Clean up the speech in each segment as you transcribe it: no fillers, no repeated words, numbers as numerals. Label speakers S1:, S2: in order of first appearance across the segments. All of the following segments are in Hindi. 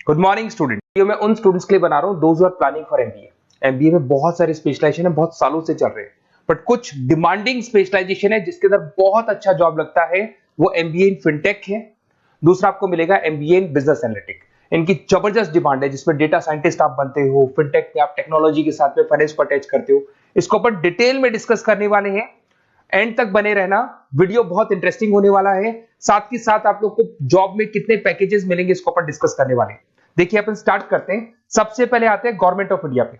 S1: Good morning student. वीडियो मैं उन स्टूडेंट्स के लिए बना रहा हूं those who are planning for MBA. MBA में बहुत सारे स्पेशलाइजेशन है, बहुत सालों से चल रहे हैं, बट कुछ डिमांडिंग स्पेशलाइजेशन है जिसके अंदर बहुत अच्छा जॉब लगता है। वो एमबीए इन फिनटेक है। दूसरा आपको मिलेगा एमबीए इन बिजनेस एनालिटिक। इनकी जबरदस्त डिमांड है, जिसमें डेटा साइंटिस्ट आप बनते हो, फिनटेक में आप टेक्नोलॉजी के साथ में फाइनेंस को अटैच करते हो। इसको अपन डिटेल में डिस्कस करने वाले हैं। एंड तक बने रहना, वीडियो बहुत इंटरेस्टिंग होने वाला है। साथ ही साथ आप लोग को जॉब में कितने पैकेजेस मिलेंगे इसको अपन डिस्कस करने वाले हैं। देखिए अपन स्टार्ट करते हैं। सबसे पहले आते हैं गवर्नमेंट ऑफ इंडिया पे।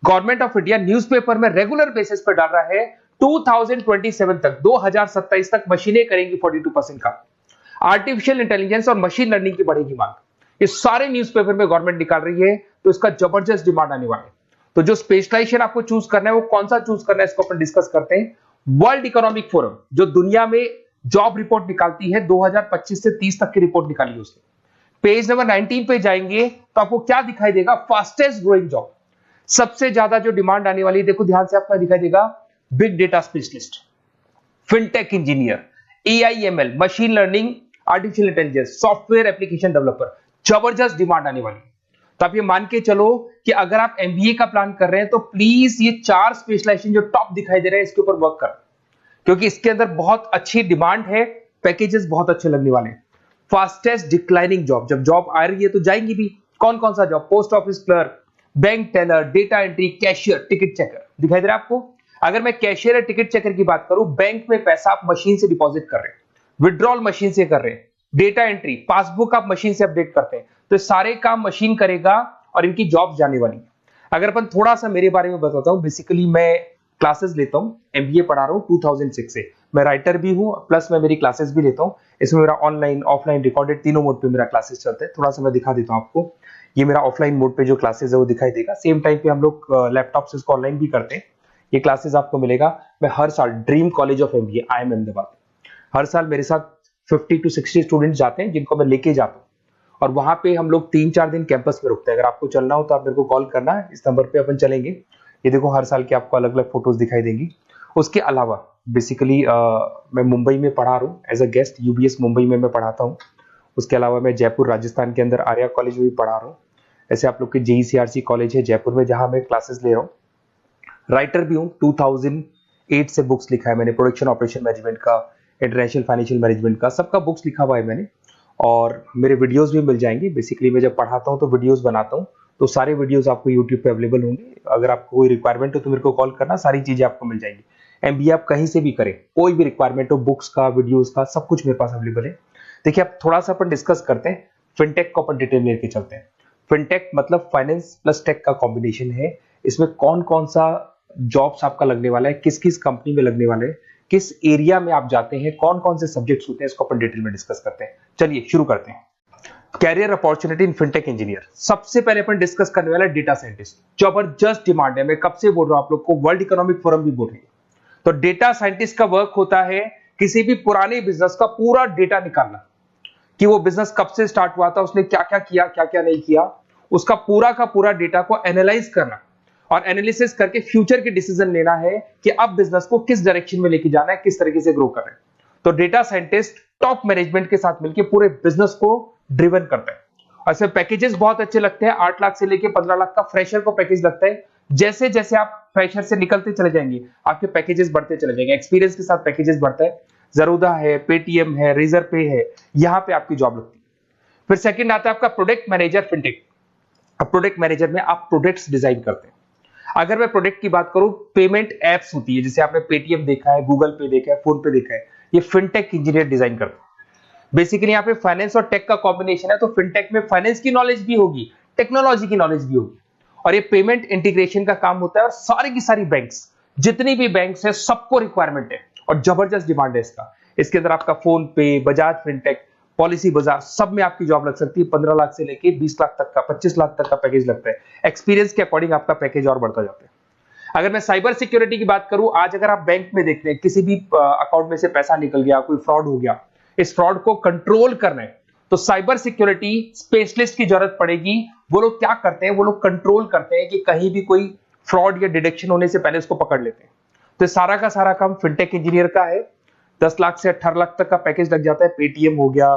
S1: गवर्नमेंट ऑफ इंडिया न्यूज़पेपर में रेगुलर बेसिस पर डाल रहा है 2027 तक, 2027 तक मशीनें करेंगी 42% का। आर्टिफिशियल इंटेलिजेंस और मशीन लर्निंग की बढ़ेगी मांग। ये सारे न्यूज़पेपर में गवर्नमेंट निकाल रही है, तो इसका जबरदस्त डिमांड आने वाला है। तो जो स्पेशलाइजेशन आपको चूज करना है वो कौन सा चूज करना है इसको अपन डिस्कस करते हैं। वर्ल्ड इकोनॉमिक फोरम जो दुनिया में जॉब रिपोर्ट निकालती है, 2025 से 30 तक की रिपोर्ट निकाली है उसने। पेज नंबर 19 पे जाएंगे तो आपको क्या दिखाई देगा, फास्टेस्ट ग्रोइंग जॉब। सबसे ज्यादा जो डिमांड आने वाली है, देखो ध्यान से, आपका दिखाई देगा big data specialist, fintech engineer, AIML, machine learning, artificial intelligence, software application developer. जबरदस्त डिमांड आने वाली है। तो आप ये मान के चलो कि अगर आप एमबीए का प्लान कर रहे हैं तो प्लीज ये 4 स्पेशलाइजेशन जो टॉप दिखाई दे रहे हैं इसके ऊपर वर्क कर, क्योंकि इसके अंदर बहुत अच्छी डिमांड है, पैकेजेस बहुत अच्छे लगने वाले हैं। फास्टेस्ट डिक्लाइनिंग जॉब, जब जॉब आ रही है तो जाएंगी भी। कौन कौन सा job? Post office clerk, bank teller, data entry, cashier, ticket checker. दिखाई दे रहा है आपको? अगर मैं कैशियर या टिकट चेकर की बात करूं, बैंक में पैसा आप मशीन से डिपॉजिट कर रहे हैं, विड्रॉल मशीन से कर रहे हैं, डेटा एंट्री, पासबुक आप मशीन से अपडेट करते हैं, तो सारे काम मशीन करेगा और इनकी जॉब जाने वाली है। अगर अपन थोड़ा सा मेरे बारे में बताता हूं, बेसिकली मैं क्लासेस लेता हूं, एमबीए पढ़ा रहा हूं 2006 से। मैं राइटर भी हूं, प्लस मैं मेरी क्लासेस भी लेता हूं। इसमें मेरा ऑनलाइन, ऑफलाइन, रिकॉर्डेड तीनों मोड पे मेरा क्लासेस चलते हैं। थोड़ा सा मैं दिखा देता हूं आपको। ये मेरा ऑफलाइन मोड पे जो क्लासेस है वो दिखाई देगा। सेम टाइम पे हम लोग लैपटॉप से इसको ऑनलाइन भी करते हैं। ये क्लासेस आपको मिलेगा। मैं हर साल dream college of MBA, I M Ahmedabad, हर साल मेरे साथ 50 to 60 स्टूडेंट्स जाते हैं जिनको मैं लेके जाता हूँ, और वहां पे हम लोग 3-4 दिन कैंपस में रुकते हैं। अगर आपको चलना हो तो आप मेरे को कॉल करना है, इस नंबर पे अपन चलेंगे। ये देखो हर साल की आपको अलग अलग फोटोज दिखाई देंगी। उसके अलावा बेसिकली मैं मुंबई में पढ़ा रहा हूँ as a guest, UBS Mumbai में मैं पढ़ाता हूँ। उसके अलावा मैं जयपुर राजस्थान के अंदर आर्या कॉलेज में भी पढ़ा रहा हूँ। ऐसे आप लोग के जेईसीआरसी कॉलेज है जयपुर में, जहां मैं क्लासेस ले रहा हूँ। राइटर भी हूँ, 2008 से बुक्स लिखा है मैंने, प्रोडक्शन ऑपरेशन मैनेजमेंट का, इंटरनेशनल फाइनेंशियल मैनेजमेंट का, सबका बुक्स लिखा हुआ है मैंने। और मेरे वीडियोस भी मिल जाएंगे। बेसिकली मैं जब पढ़ाता हूँ तो वीडियोस बनाता हूँ, तो सारे वीडियोस आपको यूट्यूब पे अवेलेबल होंगे। अगर आपको कोई रिक्वायरमेंट हो तो मेरे को कॉल करना, सारी चीजें आपको मिल जाएंगी। एमबीए आप कहीं से भी करें, कोई भी रिक्वायरमेंट हो, बुक्स का, वीडियोस का, सब कुछ मेरे पास अवेलेबल है। देखिए अब थोड़ा सा अपन डिस्कस करते हैं। फिनटेक को अपन डिटेल में लेके चलते हैं। फिनटेक मतलब फाइनेंस प्लस टेक का कॉम्बिनेशन है। इसमें कौन कौन सा जॉब्स आपका लगने वाला है, किस किस कंपनी में लगने वाले हैं, किस एरिया में आप जाते हैं, कौन कौन से सब्जेक्ट्स होते हैं, इसको अपन डिटेल में डिस्कस करते हैं। चलिए शुरू करते हैं। Career opportunity in fintech engineer. सबसे पहले अपन डिस्कस करने वाला है डेटा साइंटिस्ट। जबरदस्त डिमांड है, मैं कब से बोल रहा हूं आप लोग को, वर्ल्ड इकोनॉमिक फोरम भी बोल रही है। तो डेटा साइंटिस्ट का वर्क होता है किसी भी पुराने बिजनेस का पूरा डेटा निकालना, कि वो बिजनेस कब से स्टार्ट हुआ था, उसने क्या क्या किया, क्या क्या नहीं किया, उसका पूरा का पूरा डेटा को एनालाइज करना और एनालिसिस करके फ्यूचर के डिसीजन लेना है कि अब बिजनेस को किस डायरेक्शन में लेके जाना है, किस तरीके से ग्रो करना है। तो डेटा साइंटिस्ट टॉप मैनेजमेंट के साथ मिलकर पूरे बिजनेस को ड्रिवन करता है। और इसमें पैकेजेस बहुत अच्छे लगते हैं। 8 लाख से लेके 15 लाख का फ्रेशर को पैकेज लगता है। जैसे जैसे आप फ्रेशर से निकलते चले जाएंगे, आपके पैकेजेस बढ़ते चले जाएंगे। एक्सपीरियंस के साथ पैकेजेस बढ़ता है। जरूदा है, पेटीएम है, रेजर पे है, यहां पे आपकी जॉब लगती है। फिर सेकंड आता है आपका प्रोडक्ट मैनेजर फिनटेक। अब प्रोडक्ट मैनेजर में आप प्रोडक्ट्स डिजाइन करते हैं। अगर मैं प्रोडक्ट की बात करूं, पेमेंट एप्स होती है, जैसे आपने पेटीएम देखा है, गूगल पे देखा है, फोन पे देखा है, ये फिनटेक इंजीनियर डिजाइन करते हैं। बेसिकली यहाँ पे फाइनेंस और टेक का कॉम्बिनेशन है, तो फिनटेक में फाइनेंस की नॉलेज भी होगी, टेक्नोलॉजी की नॉलेज भी होगी, और ये पेमेंट इंटीग्रेशन का काम होता है। और सारी की सारी बैंक्स, जितनी भी बैंक्स है, सबको रिक्वायरमेंट है और जबरदस्त डिमांड है इसका। इसके अंदर आपका फोन पे, बजाज फिनटेक, पॉलिसी बाजार, सब में आपकी जॉब लग सकती है। 15 लाख से लेके 20 लाख तक का, 25 लाख तक का पैकेज लगता है। एक्सपीरियंस के अकॉर्डिंग आपका पैकेज और बढ़ता जाता है। अगर मैं साइबर सिक्योरिटी की बात करूं, आज अगर आप बैंक में देख रहे हैं, किसी भी अकाउंट में से पैसा निकल गया, कोई फ्रॉड हो गया, इस फ्रॉड को कंट्रोल करना है तो साइबर सिक्योरिटी स्पेशलिस्ट की जरूरत पड़ेगी। वो लोग क्या करते हैं, वो लोग कंट्रोल करते हैं कि कहीं भी कोई फ्रॉड या डिटेक्शन होने से पहले उसको पकड़ लेते हैं। तो सारा का सारा काम फिनटेक इंजीनियर का है। 10 लाख से 18 लाख तक का पैकेज लग जाता है। पेटीएम हो गया,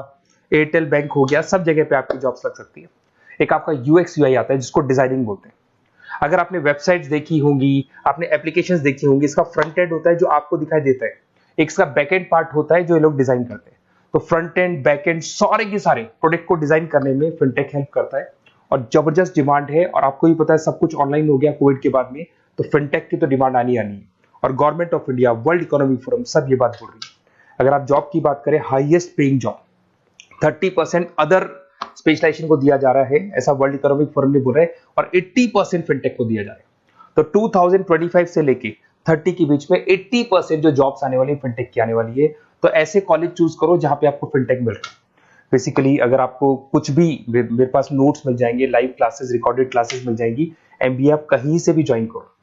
S1: एयरटेल बैंक हो गया, सब जगह पे आपकी जॉब्स लग सकती है। एक आपका यूएक्स यूआई आता है जिसको डिजाइनिंग बोलते हैं। अगर आपने वेबसाइट्स देखी होंगी, आपने एप्लीकेशंस देखी होंगी, इसका फ्रंट एंड होता है जो आपको दिखाई देता है, एक इसका बैक एंड पार्ट होता है जो ये लोग डिजाइन करते हैं। तो फ्रंट एंड बैक एंड सारे के सारे प्रोडक्ट को डिजाइन करने में फिनटेक हेल्प करता है और जबरदस्त डिमांड है। और आपको ही पता है सब कुछ ऑनलाइन हो गया कोविड के बाद में, तो फिनटेक की तो डिमांड आनी आनी है। और government of India, world economic forum सब ये बात बोल रही है। अगर आप जॉब की बात करें, highest paying job 30% other specialization को दिया जा रहा है, ऐसा वर्ल्ड इकोनॉमिक फोरम ने बोला है, और 80% फिनटेक को दिया जा रहा है। तो 2025 से लेके 30 के बीच में 80% जो जॉब्स आने वाली है फिनटेक की आने वाली है। तो ऐसे कॉलेज चूज करो जहां पे आपको फिनटेक मिल रहा है। बेसिकली अगर आपको कुछ भी, मेरे पास नोट्स मिल जाएंगे, लाइव क्लासेस, रिकॉर्डेड क्लासेस मिल जाएंगी, एमबीए आप कहीं से भी ज्वाइन करो।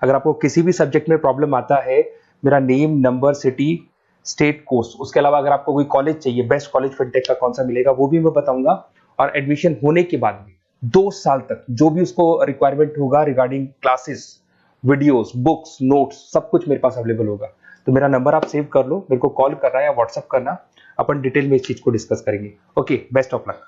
S1: अगर आपको किसी भी सब्जेक्ट में प्रॉब्लम आता है, मेरा name, number, city, state, course, उसके अलावा अगर आपको कोई कॉलेज चाहिए, बेस्ट कॉलेज फिनटेक का कौन सा मिलेगा वो भी मैं बताऊंगा। और एडमिशन होने के बाद भी 2 साल तक जो भी उसको रिक्वायरमेंट होगा regarding classes, videos, books, notes, सब कुछ मेरे पास अवेलेबल होगा। तो मेरा नंबर आप सेव कर लो, मेरे को कॉल करना या व्हाट्सएप करना, अपन डिटेल में इस चीज को डिस्कस करेंगे। Okay, best of luck.